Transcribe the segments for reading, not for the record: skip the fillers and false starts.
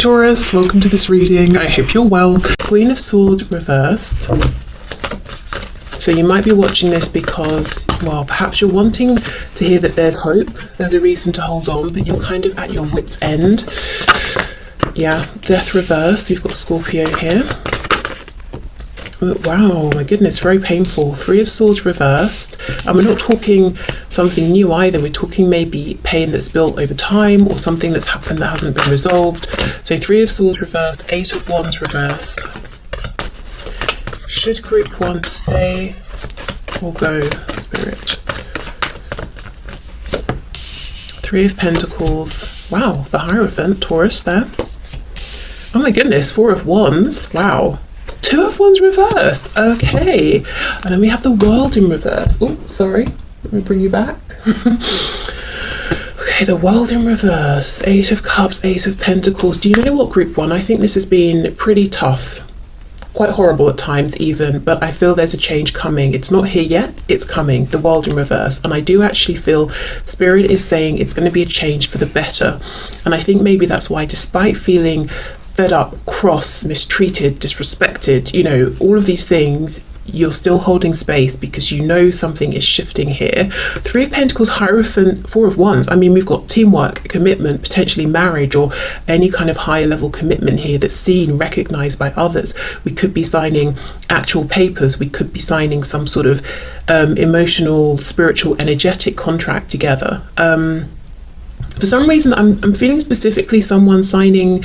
Taurus, welcome to this reading. I hope you're well. Queen of Swords reversed. So you might be watching this because, well, perhaps you're wanting to hear that there's hope, there's a reason to hold on, but you're kind of at your wit's end. Yeah, Death reversed. We've got Scorpio here. Oh, wow, my goodness, very painful. Three of Swords reversed. And we're not talking something new either. We're talking maybe pain that's built over time or something that's happened that hasn't been resolved. So Three of Swords reversed, Eight of Wands reversed. Should group one stay or go, Spirit? Three of Pentacles. Wow, the Hierophant, Taurus there. Oh my goodness, Four of Wands. Wow. Two of Wands reversed. Okay. And then we have the World in reverse. Oh, sorry. Let me bring you back. Okay, the World in reverse. Eight of Cups, Ace of Pentacles. Do you know what, group one? I think this has been pretty tough. Quite horrible at times even, but I feel there's a change coming. It's not here yet, it's coming. The World in reverse. And I do actually feel Spirit is saying it's going to be a change for the better. And I think maybe that's why, despite feeling fed up, cross, mistreated, disrespected, you know, all of these things, you're still holding space because you know something is shifting here. Three of Pentacles, Hierophant, Four of Wands. I mean, we've got teamwork, commitment, potentially marriage or any kind of higher level commitment here that's seen, recognized by others. We could be signing actual papers. We could be signing some sort of emotional, spiritual, energetic contract together. For some reason, I'm feeling specifically someone signing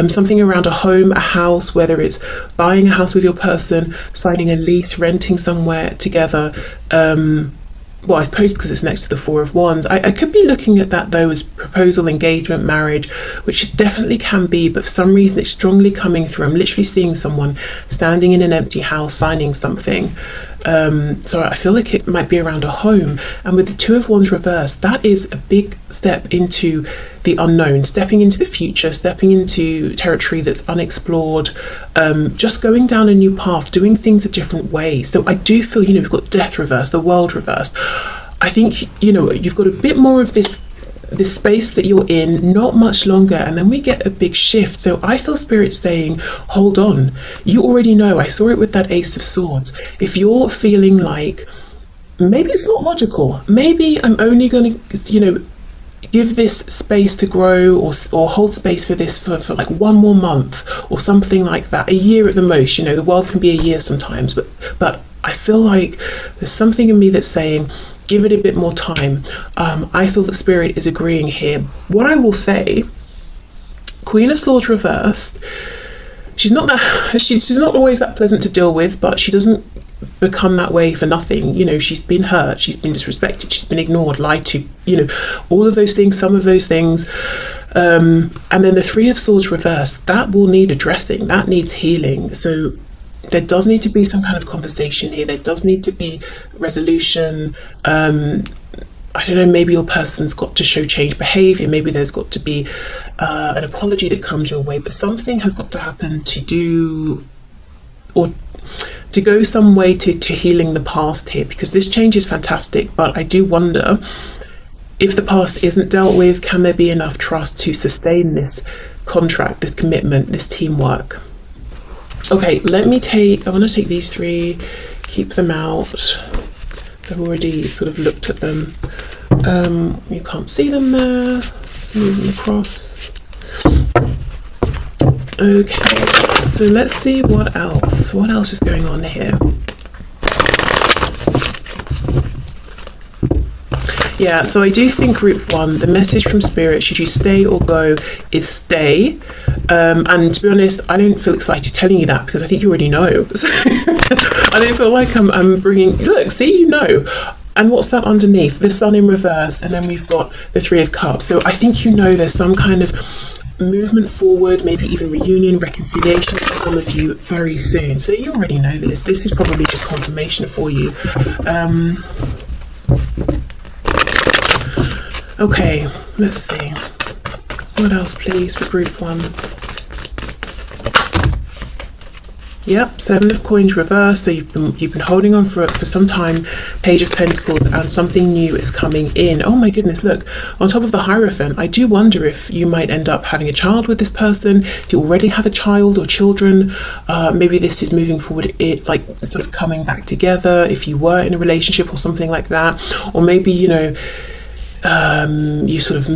something around a home, a house, whether it's buying a house with your person, signing a lease, renting somewhere together. Well, I suppose because it's next to the Four of Wands. I could be looking at that though as proposal, engagement, marriage, which it definitely can be, but for some reason it's strongly coming through. I'm literally seeing someone standing in an empty house signing something. So I feel like it might be around a home. And with the Two of Wands reversed, that is a big step into the unknown, stepping into the future, stepping into territory that's unexplored, just going down a new path, doing things a different way. So I do feel, you know, we've got Death reversed, the World reversed. I think, you know, you've got a bit more of this space that you're in, not much longer, and then we get a big shift. So I feel Spirit saying, hold on. You already know, I saw it with that Ace of Swords. If you're feeling like maybe it's not logical, maybe I'm only going to, you know, give this space to grow or hold space for this for like one more month or something like that, a year at the most. You know, the world can be a year sometimes, but I feel like there's something in me that's saying give it a bit more time. I feel that Spirit is agreeing here. What I will say, Queen of Swords reversed, she's not always that pleasant to deal with, but she doesn't become that way for nothing. You know, she's been hurt, she's been disrespected, she's been ignored, lied to, you know, all of those things, some of those things. And then the Three of Swords reversed, that will need addressing, that needs healing. So there does need to be some kind of conversation here. There does need to be resolution. I don't know, maybe your person's got to show change behavior. Maybe there's got to be an apology that comes your way, but something has got to happen to do or to go some way to healing the past here, because this change is fantastic, but I do wonder if the past isn't dealt with, can there be enough trust to sustain this contract, this commitment, this teamwork? Okay, I want to take these three, keep them out. I've already sort of looked at them. You can't see them there. Let's move them across. Okay, so let's see what else. What else is going on here? Yeah, so I do think group one, the message from Spirit, should you stay or go, is stay. And to be honest, I don't feel excited telling you that because I think you already know. So I don't feel like I'm bringing, look, see, you know. And what's that underneath? The Sun in reverse, and then we've got the Three of Cups. So I think you know there's some kind of movement forward, maybe even reunion, reconciliation for some of you very soon. So you already know this. This is probably just confirmation for you. Okay, let's see. What else, please, for group one? Yep, Seven of Coins reversed. So you've been holding on for some time. Page of Pentacles, and something new is coming in. Oh my goodness, look, on top of the Hierophant, I do wonder if you might end up having a child with this person. If you already have a child or children, maybe this is moving forward, like sort of coming back together if you were in a relationship or something like that. Or maybe, you know, you sort of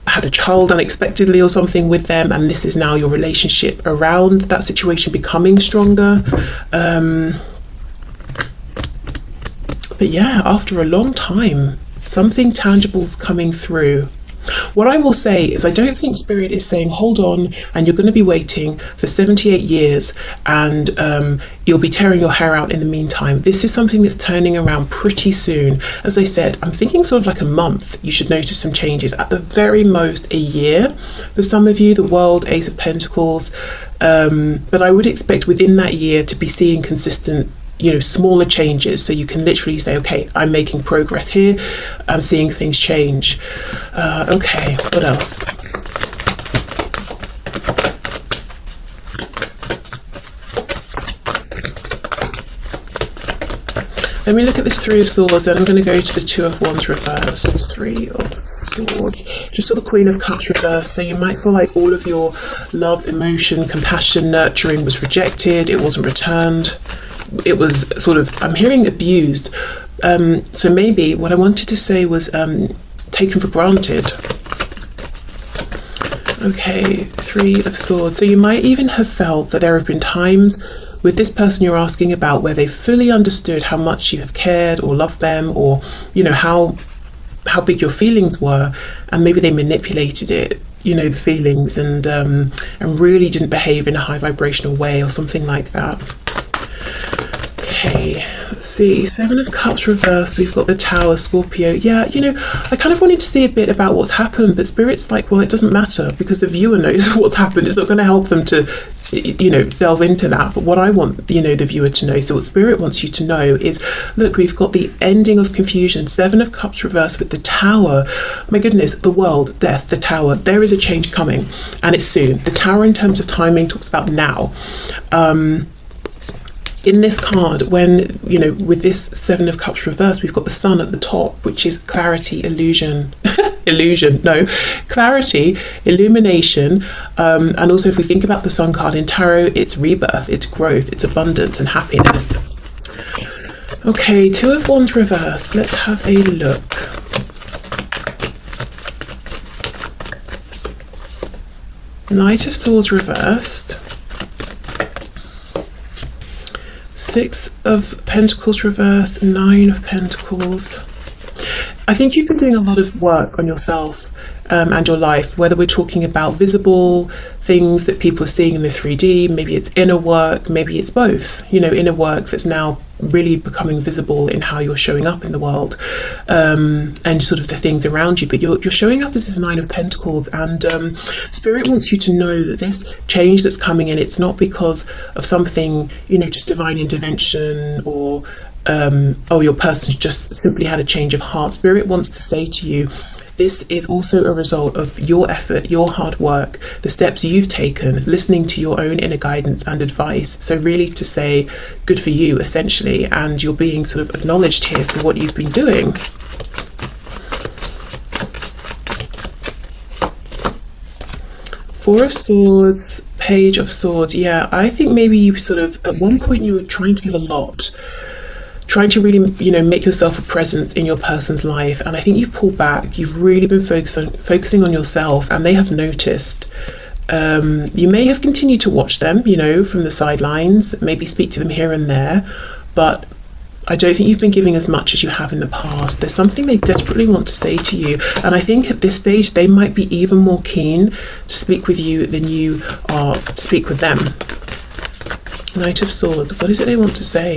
had a child unexpectedly or something with them, and this is now your relationship around that situation becoming stronger. But yeah, after a long time, something tangible's coming through. What I will say is I don't think Spirit is saying hold on and you're going to be waiting for 78 years and you'll be tearing your hair out in the meantime. This is something that's turning around pretty soon. As I said, I'm thinking sort of like a month you should notice some changes, at the very most a year for some of you. The World, Ace of Pentacles, but I would expect within that year to be seeing consistent, you know, smaller changes, so you can literally say, okay, I'm making progress here, I'm seeing things change. Okay, what else? Let me look at this Three of Swords, then I'm going to go to the Two of Wands reversed. Three of Swords, just saw the Queen of Cups reversed. So you might feel like all of your love, emotion, compassion, nurturing was rejected, it wasn't returned. It was sort of, I'm hearing abused. So maybe what I wanted to say was taken for granted. Okay, Three of Swords. So you might even have felt that there have been times with this person you're asking about where they fully understood how much you have cared or loved them, or, you know, how big your feelings were, and maybe they manipulated it, you know, the feelings, and really didn't behave in a high vibrational way or something like that. Okay, let's see, Seven of Cups reversed, we've got the Tower, Scorpio. Yeah, you know, I kind of wanted to see a bit about what's happened, but Spirit's like, well, it doesn't matter because the viewer knows what's happened. It's not going to help them to, you know, delve into that. But what I want, you know, the viewer to know, so what Spirit wants you to know is, look, we've got the ending of confusion, Seven of Cups reversed with the Tower. My goodness, the world, death, the Tower. There is a change coming, and it's soon. The Tower, in terms of timing, talks about now. In this card, when, you know, with this Seven of Cups reversed, we've got the Sun at the top, which is clarity, illusion, clarity, illumination. And also if we think about the Sun card in tarot, it's rebirth, it's growth, it's abundance and happiness. Okay, Two of Wands reversed. Let's have a look. Knight of Swords reversed. Six of Pentacles reversed, Nine of Pentacles. I think you've been doing a lot of work on yourself and your life, whether we're talking about visible things that people are seeing in the 3D, maybe it's inner work, maybe it's both, you know, inner work that's now really becoming visible in how you're showing up in the world, and sort of the things around you, but you're showing up as this Nine of Pentacles, and Spirit wants you to know that this change that's coming in, it's not because of something, you know, just divine intervention, or oh, your person just simply had a change of heart. Spirit wants to say to you, this is also a result of your effort, your hard work, the steps you've taken, listening to your own inner guidance and advice. So really to say, good for you, essentially, and you're being sort of acknowledged here for what you've been doing. Four of Swords, Page of Swords. Yeah, I think maybe you sort of, at one point you were trying to give a lot, trying to really, you know, make yourself a presence in your person's life, and I think you've pulled back. You've really been focusing on yourself, and they have noticed. You may have continued to watch them, you know, from the sidelines, maybe speak to them here and there, but I don't think you've been giving as much as you have in the past. There's something they desperately want to say to you, and I think at this stage they might be even more keen to speak with you than you are to speak with them. Knight of Swords, what is it they want to say?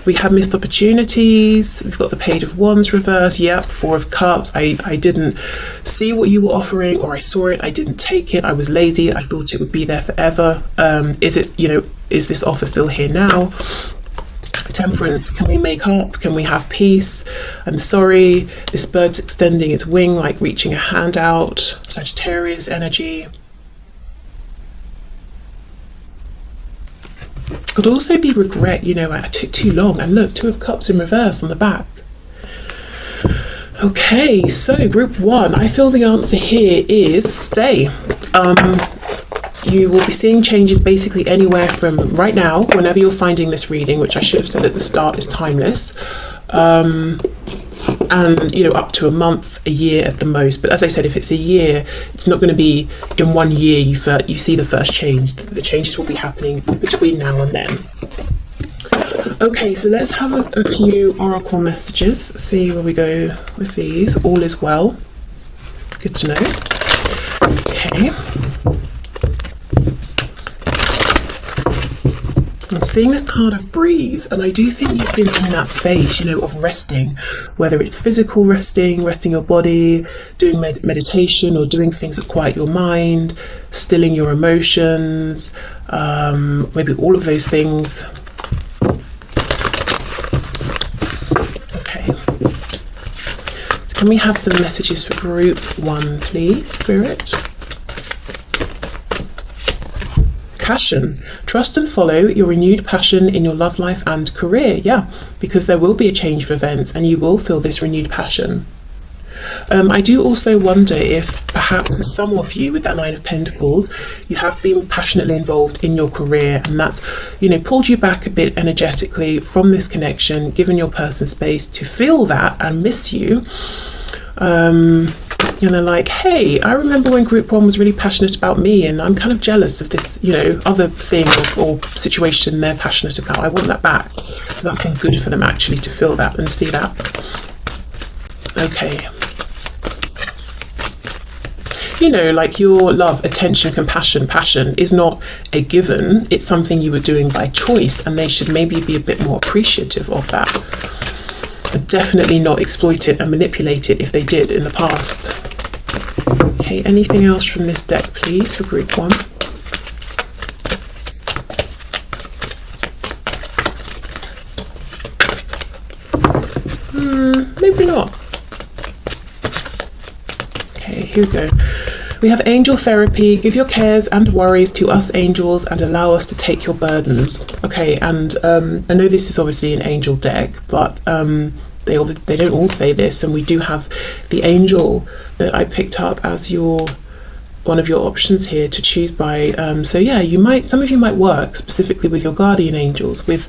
We have missed opportunities. We've got the Page of Wands reversed. Yep, Four of Cups. I didn't see what you were offering, or I saw it, I didn't take it. I was lazy. I thought it would be there forever. Is it, you know, is this offer still here now? Temperance. Can we make up? Can we have peace? I'm sorry. This bird's extending its wing, like reaching a hand out. Sagittarius energy. Could also be regret, you know, I took too long. And look, 2 of Cups in reverse on the back. Okay, so group 1, I feel the answer here is stay. You will be seeing changes basically anywhere from right now, whenever you're finding this reading, which I should have said at the start is timeless, and you know, up to a month, a year at the most. But as I said, if it's a year, it's not going to be in 1 year you see the first change. The changes will be happening between now and then. Okay, so let's have a few oracle messages, see where we go with these. All is well. Good to know. Okay. I'm seeing this card of breathe, and I do think you've been in that space, you know, of resting, whether it's physical resting your body, doing meditation, or doing things that quiet your mind, stilling your emotions, maybe all of those things. Can we have some messages for group 1, please, Spirit? Passion. Trust and follow your renewed passion in your love life and career. Yeah, because there will be a change of events and you will feel this renewed passion. I do also wonder if perhaps for some of you with that 9 of Pentacles, you have been passionately involved in your career, and that's, you know, pulled you back a bit energetically from this connection, given your person space to feel that and miss you. And they're like, hey, I remember when group 1 was really passionate about me, and I'm kind of jealous of this, you know, other thing or situation they're passionate about. I want that back. So that's been good for them actually to feel that and see that. Okay. You know, like your love, attention, compassion, passion is not a given. It's something you were doing by choice, and they should maybe be a bit more appreciative of that. But definitely not exploit it and manipulate it if they did in the past. Okay, anything else from this deck, please, for group 1? Maybe not. Okay, here we go. We have angel therapy. Give your cares and worries to us angels and allow us to take your burdens. Okay, and I know this is obviously an angel deck, but they don't all say this, and we do have the angel that I picked up as one of your options here to choose by. So yeah, some of you might work specifically with your guardian angels, with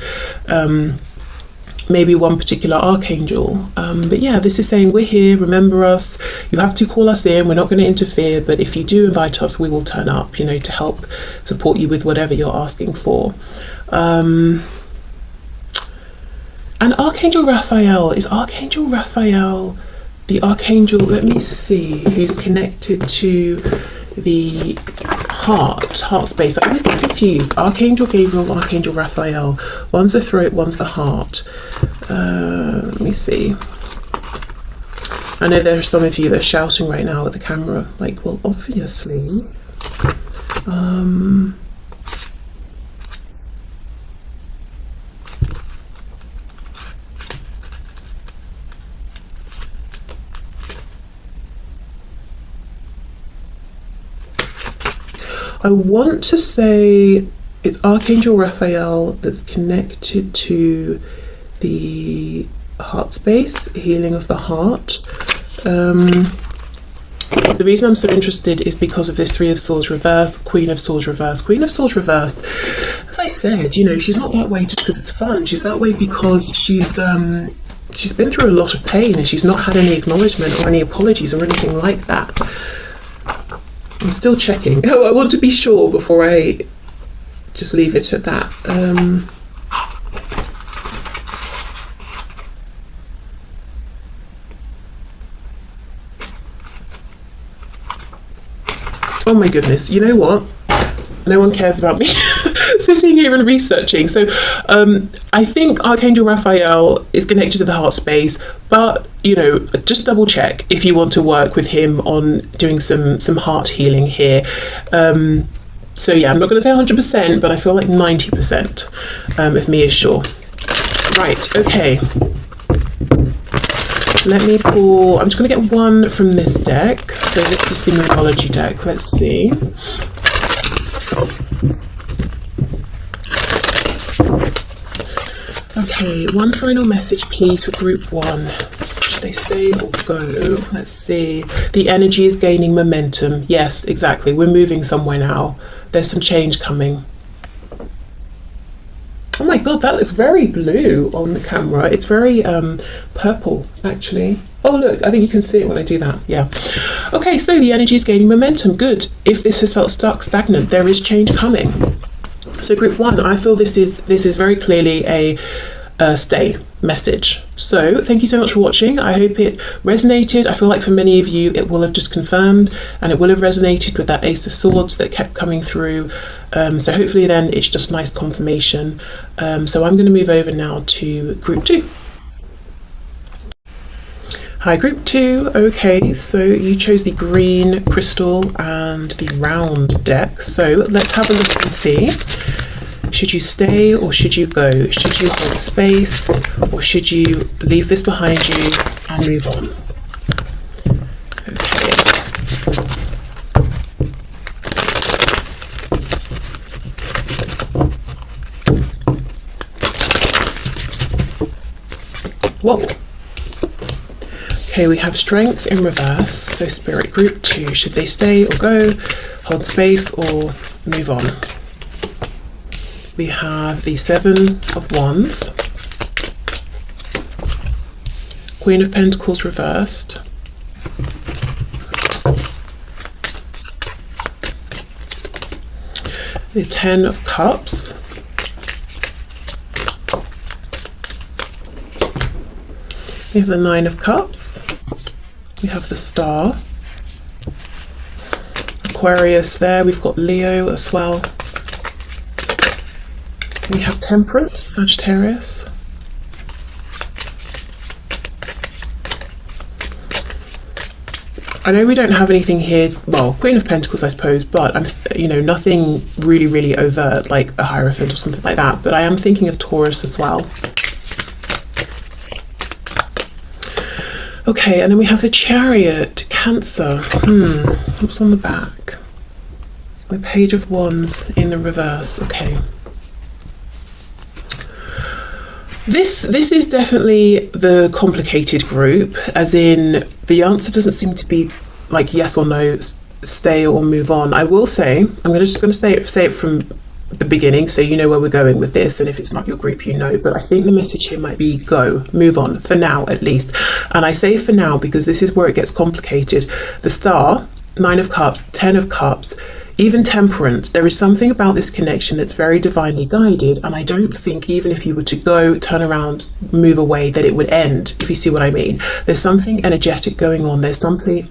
maybe one particular archangel, but yeah, this is saying we're here, remember us, you have to call us in, we're not going to interfere, but if you do invite us, we will turn up, you know, to help support you with whatever you're asking for. And Archangel Raphael, is Archangel Raphael the archangel, let me see, who's connected to the heart space? I always get confused. Archangel Gabriel, Archangel Raphael. One's the throat, one's the heart. Let me see. I know there are some of you that are shouting right now at the camera, like, well, obviously. I want to say it's Archangel Raphael that's connected to the heart space, healing of the heart. The reason I'm so interested is because of this 3 of Swords reversed, Queen of Swords reversed. Queen of Swords reversed, as I said, you know, she's not that way just because it's fun. She's that way because she's been through a lot of pain, and she's not had any acknowledgement or any apologies or anything like that. I'm still checking. Oh, I want to be sure before I just leave it at that. Oh my goodness, you know what? No one cares about me sitting here and researching. So I think Archangel Raphael is connected to the heart space, but you know, just double check if you want to work with him on doing some heart healing here. So yeah, I'm not going to say 100%, but I feel like 90% of me is sure. Right, okay. Let me pull, I'm just going to get one from this deck. So this is the numerology deck. Let's see. Okay, one final message please for group one. Should they stay or go? Let's see. The energy is gaining momentum. Yes, exactly. We're moving somewhere now. There's some change coming. Oh my god, that looks very blue on the camera. It's very purple, actually. Oh look, I think you can see it when I do that. Yeah. Okay, so the energy is gaining momentum. Good. If this has felt stuck, stagnant, there is change coming. So group one, I feel this is very clearly a stay message. So thank you so much for watching. I hope it resonated. I feel like for many of you it will have just confirmed and it will have resonated with that Ace of Swords that kept coming through. So hopefully then it's just nice confirmation. So I'm going to move over now to group two. Hi group two. Okay, so you chose the green crystal and the round deck. So let's have a look and see. Should you stay or should you go? Should you hold space or should you leave this behind you and move on? Okay. Whoa. Okay, we have strength in reverse. So spirit group two, should they stay or go? Hold space or move on? We have the Seven of Wands, Queen of Pentacles reversed, the Ten of Cups, we have the Nine of Cups, we have the Star, Aquarius there, we've got Leo as well. We have Temperance, Sagittarius. I know we don't have anything here, well, Queen of Pentacles I suppose, but nothing really overt like a Hierophant or something like that, but I am thinking of Taurus as well. Okay, and then we have the Chariot, Cancer. What's on the back? The Page of Wands in the reverse. Okay. This is definitely the complicated group, as in the answer doesn't seem to be like yes or no, stay or move on. I will say, I'm just going to say it from the beginning so you know where we're going with this, and if it's not your group you know, but I think the message here might be go, move on, for now at least. And I say for now because this is where it gets complicated. The Star, Nine of Cups, Ten of Cups, even Temperance, there is something about this connection that's very divinely guided, and I don't think even if you were to go, turn around, move away, that it would end, if you see what I mean. There's something energetic going on. There's something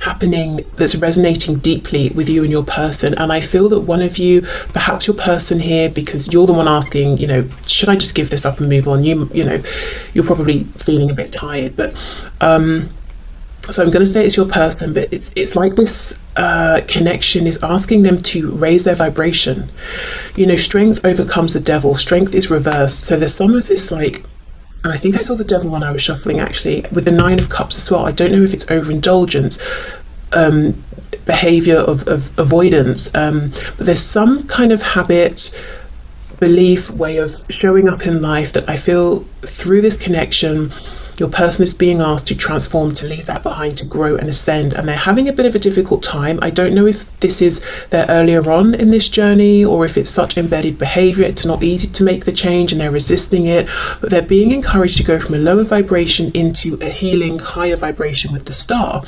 happening that's resonating deeply with you and your person, and I feel that one of you, perhaps your person here, because you're the one asking, should I just give this up and move on? You're probably feeling a bit tired, but so I'm going to say it's your person, but it's like this connection is asking them to raise their vibration. Strength overcomes the devil. Strength is reversed. So there's some of this and I think I saw the devil when I was shuffling actually, with the Nine of Cups as well. I don't know if it's overindulgence, behavior of avoidance, but there's some kind of habit, belief, way of showing up in life that I feel through this connection your person is being asked to transform, to leave that behind, to grow and ascend, and they're having a bit of a difficult time. I don't know if this is their earlier on in this journey or if it's such embedded behavior. It's not easy to make the change and they're resisting it, but they're being encouraged to go from a lower vibration into a healing higher vibration with the Star.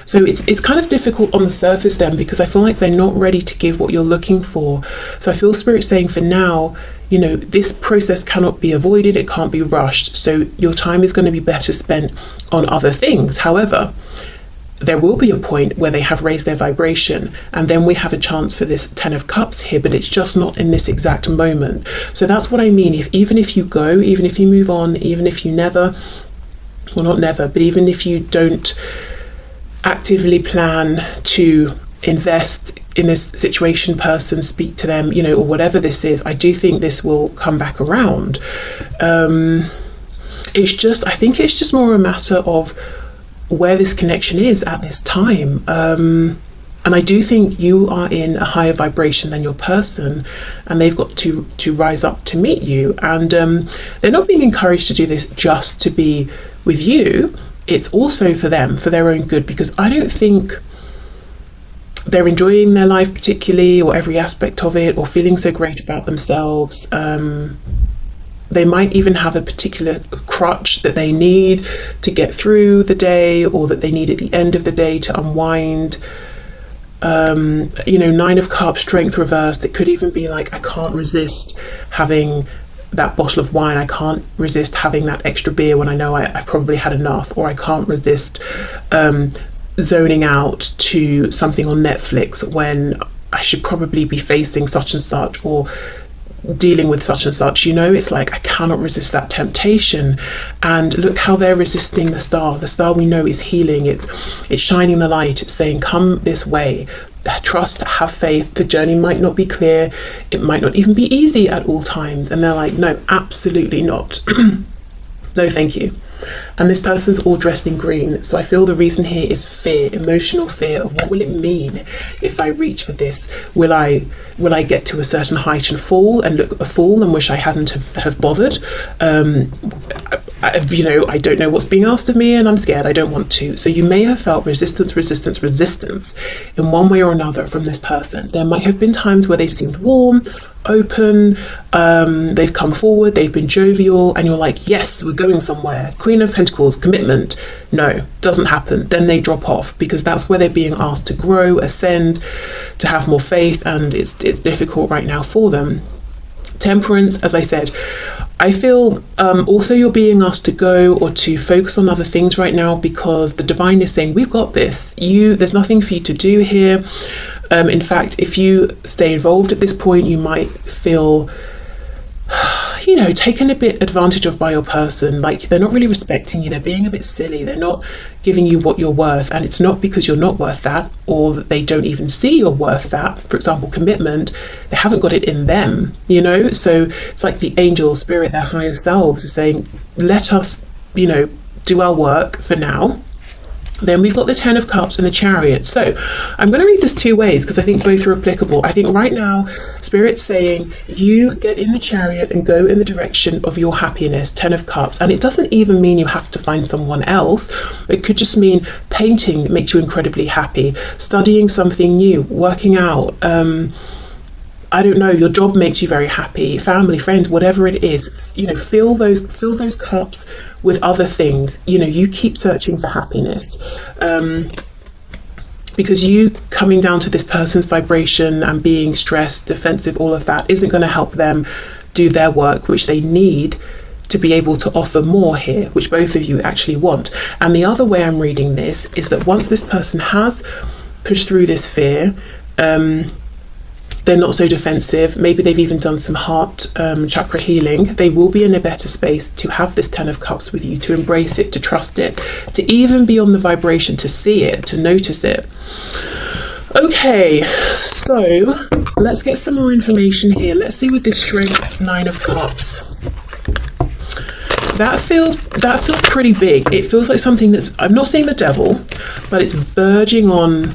So it's kind of difficult on the surface then, because I feel like they're not ready to give what you're looking for. So I feel Spirit saying for now, this process cannot be avoided, it can't be rushed, so your time is going to be better spent on other things. However, there will be a point where they have raised their vibration, and then we have a chance for this Ten of Cups here, but it's just not in this exact moment. So that's what I mean. Even if you go, even if you move on, even if you never, well not never, but even if you don't actively plan to invest in this situation, person, speak to them, or whatever this is, I do think this will come back around. I think it's just more a matter of where this connection is at this time. And I do think you are in a higher vibration than your person, and they've got to rise up to meet you. And they're not being encouraged to do this just to be with you. It's also for them, for their own good, because I don't think they're enjoying their life particularly, or every aspect of it, or feeling so great about themselves. They might even have a particular crutch that they need to get through the day, or that they need at the end of the day to unwind. Nine of Cups, Strength reversed. It could even be like, I can't resist having that bottle of wine. I can't resist having that extra beer when I know I've probably had enough, or I can't resist zoning out to something on Netflix when I should probably be facing such and such, or dealing with such and such. It's like, I cannot resist that temptation. And look how they're resisting the star. The star, we know, is healing. It's shining the light. It's saying, come this way, trust, have faith. The journey might not be clear, it might not even be easy at all times. And they're like, no, absolutely not. No, thank you. And this person's all dressed in green, so I feel the reason here is fear, emotional fear of what will it mean if I reach for this. Will I get to a certain height and fall and look a fool and wish I hadn't have bothered? I don't know what's being asked of me, and I'm scared. I don't want to. So you may have felt resistance in one way or another from this person. There might have been times where they've seemed warm, open, they've come forward, they've been jovial, and you're like, yes, we're going somewhere. Queen of Pentacles, commitment. No, doesn't happen. Then they drop off, because that's where they're being asked to grow, ascend, to have more faith, and it's difficult right now for them. Temperance, as I said, I feel also you're being asked to go or to focus on other things right now, because the divine is saying, we've got this. There's nothing for you to do here. In fact, if you stay involved at this point, you might feel, taken a bit advantage of by your person. Like, they're not really respecting you. They're being a bit silly. They're not giving you what you're worth. And it's not because you're not worth that, or that they don't even see you're worth that. For example, commitment, they haven't got it in them, So it's like the angel spirit, their higher selves, are saying, let us, do our work for now. Then we've got the Ten of Cups and the Chariot. So I'm going to read this two ways, because I think both are applicable. I think right now, Spirit's saying, you get in the Chariot and go in the direction of your happiness, Ten of Cups. And it doesn't even mean you have to find someone else. It could just mean painting makes you incredibly happy, studying something new, working out, I don't know, your job makes you very happy, family, friends, whatever it is, fill those cups with other things. You keep searching for happiness, because you coming down to this person's vibration and being stressed, defensive, all of that isn't going to help them do their work, which they need to be able to offer more here, which both of you actually want. And the other way I'm reading this is that once this person has pushed through this fear, they're not so defensive. Maybe they've even done some heart chakra healing. They will be in a better space to have this Ten of Cups with you, to embrace it, to trust it, to even be on the vibration, to see it, to notice it. Okay, so let's get some more information here. Let's see with this Strength, Nine of Cups. That feels pretty big. It feels like something that's, I'm not saying the devil, but it's verging on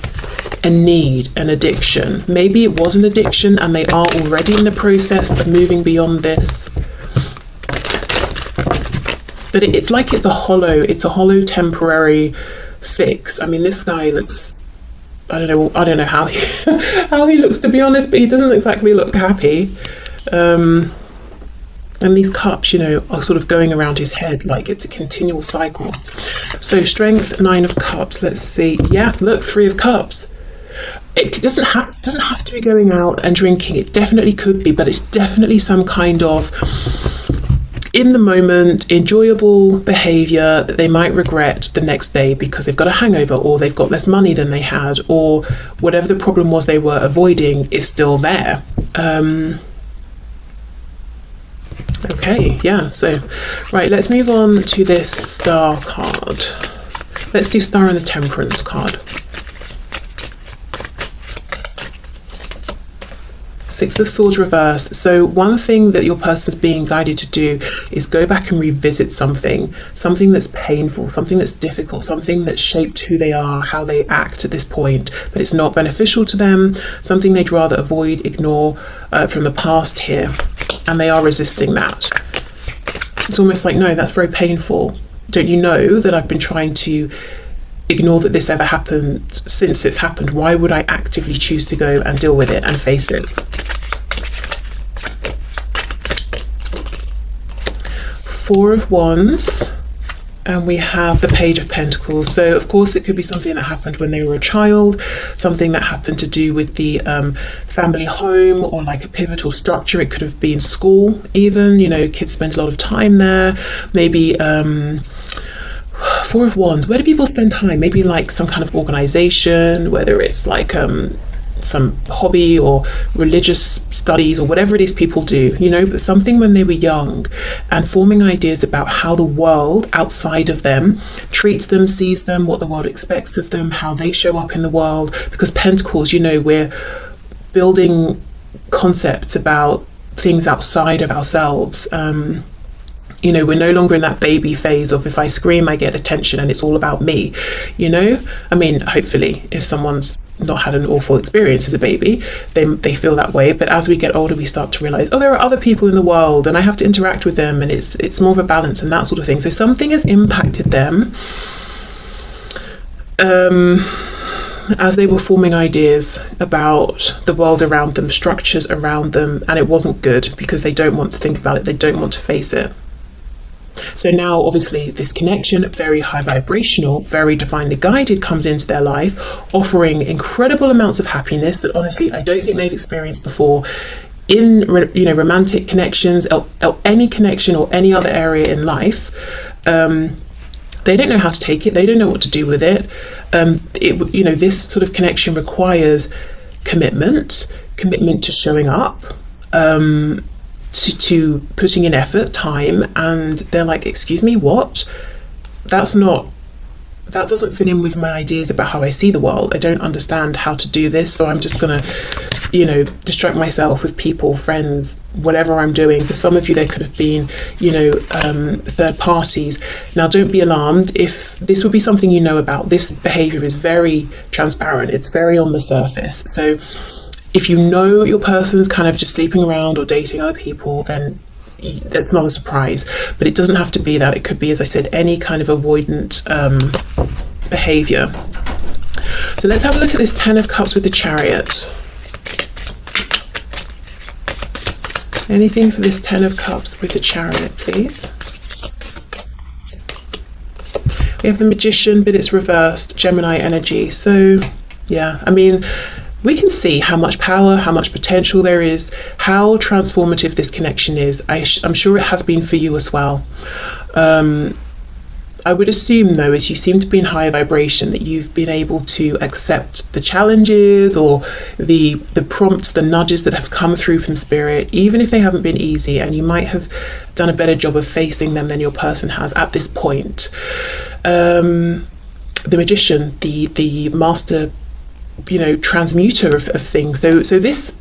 a need, an addiction. Maybe it was an addiction and they are already in the process of moving beyond this. But it's like it's a hollow temporary fix. I mean, this guy looks, I don't know how he looks, to be honest, but he doesn't exactly look happy. And these cups, are sort of going around his head like it's a continual cycle. So Strength, Nine of Cups. Let's see. Yeah, look, Three of Cups. It doesn't have to be going out and drinking. It definitely could be, but it's definitely some kind of in the moment enjoyable behavior that they might regret the next day because they've got a hangover, or they've got less money than they had, or whatever the problem was they were avoiding is still there. Okay, yeah, so right, let's move on to this Star card. Let's do Star and the Temperance card. Six of Swords reversed. So one thing that your person's being guided to do is go back and revisit something that's painful, something that's difficult, something that's shaped who they are, how they act at this point, but it's not beneficial to them, something they'd rather avoid, ignore from the past here, and they are resisting that. It's almost like, no, that's very painful. Don't you know that I've been trying to ignore that this ever happened since it's happened? Why would I actively choose to go and deal with it and face it? Four of Wands, and we have the Page of Pentacles. So of course it could be something that happened when they were a child, something that happened to do with the family home, or like a pivotal structure. It could have been school even, you know, kids spend a lot of time there. Maybe Four of Wands, where do people spend time? Maybe like some kind of organization, whether it's like some hobby or religious studies or whatever it is people do, you know, but something when they were young, and forming ideas about how the world outside of them treats them, sees them, what the world expects of them, how they show up in the world. Because Pentacles, you know, we're building concepts about things outside of ourselves. You know, we're no longer in that baby phase of if I scream, I get attention and it's all about me, you know? I mean, hopefully, if someone's not had an awful experience as a baby, they feel that way. But as we get older, we start to realize, oh, there are other people in the world and I have to interact with them, and it's more of a balance and that sort of thing. So something has impacted them as they were forming ideas about the world around them, structures around them, and it wasn't good because they don't want to think about it, they don't want to face it. So now obviously this connection, very high vibrational, very divinely guided, comes into their life, offering incredible amounts of happiness that honestly I don't think they've experienced before in, you know, romantic connections or any connection or any other area in life. They don't know how to take it, they don't know what to do with it. You know, this sort of connection requires commitment to showing up, to putting in effort, time, and they're like, excuse me, what? That doesn't fit in with my ideas about how I see the world. I don't understand how to do this, so I'm just gonna, you know, distract myself with people, friends, whatever I'm doing. For some of you, there could have been, you know, third parties. Now, don't be alarmed if this would be something you know about. This behavior is very transparent, it's very on the surface. So if you know your person's kind of just sleeping around or dating other people, then it's not a surprise. But it doesn't have to be that. It could be, as I said, any kind of avoidant behavior. So let's have a look at this Ten of Cups with the Chariot. Anything for this Ten of Cups with the Chariot, please? We have the Magician, but it's reversed, Gemini energy. So yeah, I mean, we can see how much power, how much potential there is, how transformative this connection is. I'm sure it has been for you as well. I would assume, though, as you seem to be in higher vibration, that you've been able to accept the challenges or the prompts, the nudges that have come through from Spirit, even if they haven't been easy, and you might have done a better job of facing them than your person has at this point. The Magician, the master, you know, transmuter of things. So this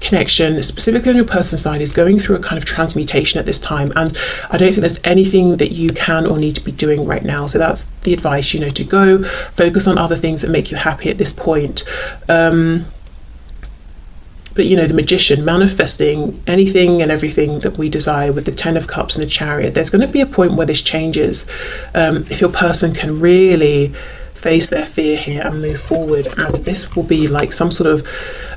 connection, specifically on your person's side, is going through a kind of transmutation at this time, and I don't think there's anything that you can or need to be doing right now. So that's the advice, you know, to go focus on other things that make you happy at this point. But you know, the Magician, manifesting anything and everything that we desire with the Ten of Cups and the Chariot, there's going to be a point where this changes. If your person can really face their fear here and move forward, and this will be like some sort of,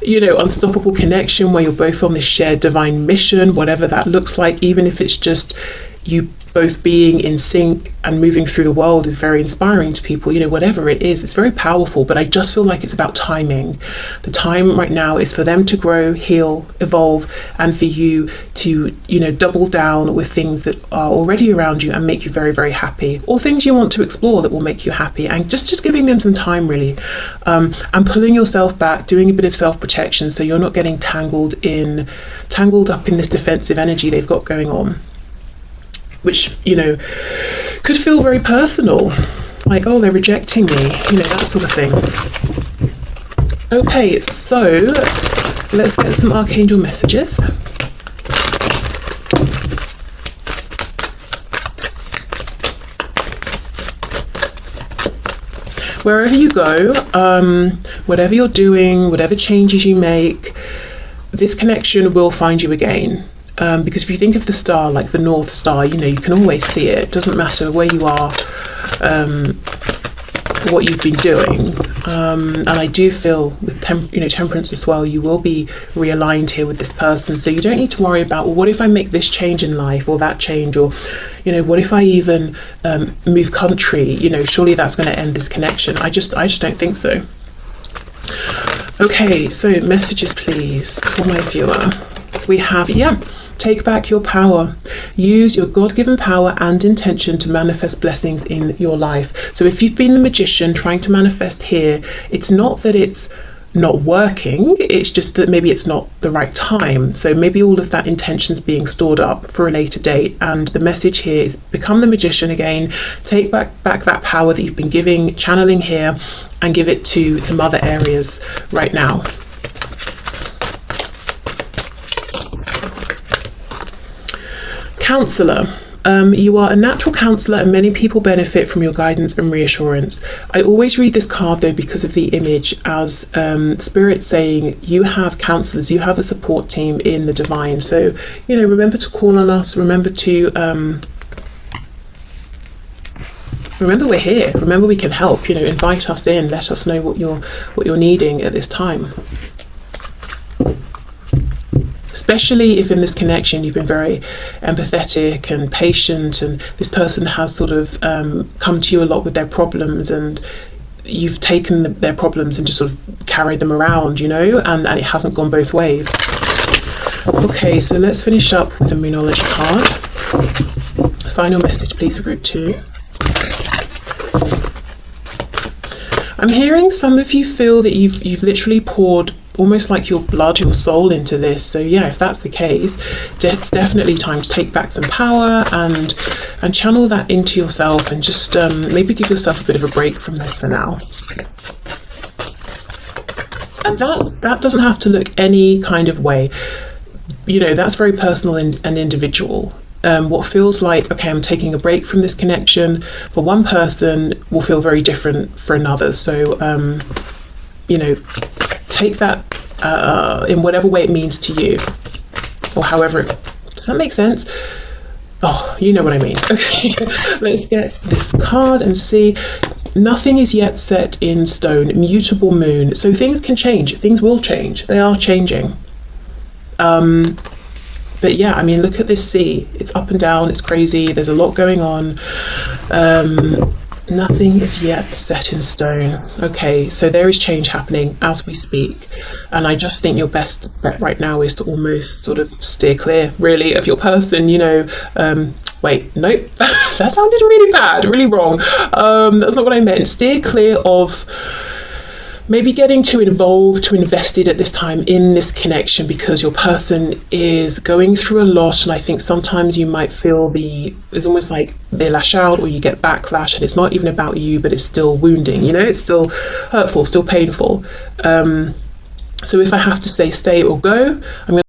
you know, unstoppable connection where you're both on this shared divine mission, whatever that looks like. Even if it's just you both being in sync and moving through the world is very inspiring to people, you know, whatever it is, it's very powerful. But I just feel like it's about timing. The time right now is for them to grow, heal, evolve, and for you to, you know, double down with things that are already around you and make you very, very happy, or things you want to explore that will make you happy, and just giving them some time, really, and pulling yourself back, doing a bit of self-protection so you're not getting tangled up in this defensive energy they've got going on, which, you know, could feel very personal, like, oh, they're rejecting me, you know, that sort of thing. Okay, so Let's get some archangel messages. Wherever you go, whatever you're doing, whatever changes you make, this connection will find you again. Because if you think of the star like the North Star, you know, you can always see it. It doesn't matter where you are, what you've been doing. And I do feel with temperance as well, you will be realigned here with this person. So you don't need to worry about, well, what if I make this change in life or that change, or, you know, what if I even move country? You know, surely that's going to end this connection. I just don't think so. Okay, so messages please for my viewer. We have, take back your power. Use your God-given power and intention to manifest blessings in your life. So if you've been the magician trying to manifest here, it's not that it's not working, it's just that maybe it's not the right time. So maybe all of that intention's being stored up for a later date, and the message here is become the magician again. Take back that power that you've been channeling here, and give it to some other areas right now. Counselor. You are a natural counsellor and many people benefit from your guidance and reassurance. I always read this card though because of the image as Spirit saying you have counsellors, you have a support team in the divine. So, you know, remember to call on us, remember to remember we're here, remember we can help, you know, invite us in, let us know what you're needing at this time. Especially if in this connection you've been very empathetic and patient, and this person has sort of come to you a lot with their problems, and you've taken their problems and just sort of carried them around, you know, and it hasn't gone both ways. Okay, so let's finish up with the Moonology card. Final message please for group 2. I'm hearing some of you feel that you've literally poured almost like your blood, your soul into this. So yeah, if that's the case, it's definitely time to take back some power and channel that into yourself, and just maybe give yourself a bit of a break from this for now. And that doesn't have to look any kind of way, you know, that's very personal and individual. What feels like, okay, I'm taking a break from this connection for one person will feel very different for another. So you know, take that in whatever way it means to you, or however does that make sense? Oh, you know what I mean. Okay, let's get this card and see. Nothing is yet set in stone. Mutable moon. So things can change, things will change, they are changing. But yeah, I mean, look at this sea, it's up and down, it's crazy, there's a lot going on. Nothing is yet set in stone. Okay, so there is change happening as we speak, and I just think your best bet right now is to almost sort of steer clear really of your person, you know. Wait, nope, that sounded really bad, really wrong. That's not what I meant. Steer clear of maybe getting too involved, too invested at this time in this connection, because your person is going through a lot, and I think sometimes you might feel it's almost like they lash out or you get backlash, and it's not even about you, but it's still wounding, you know, it's still hurtful, still painful. So if I have to say stay or go, I'm going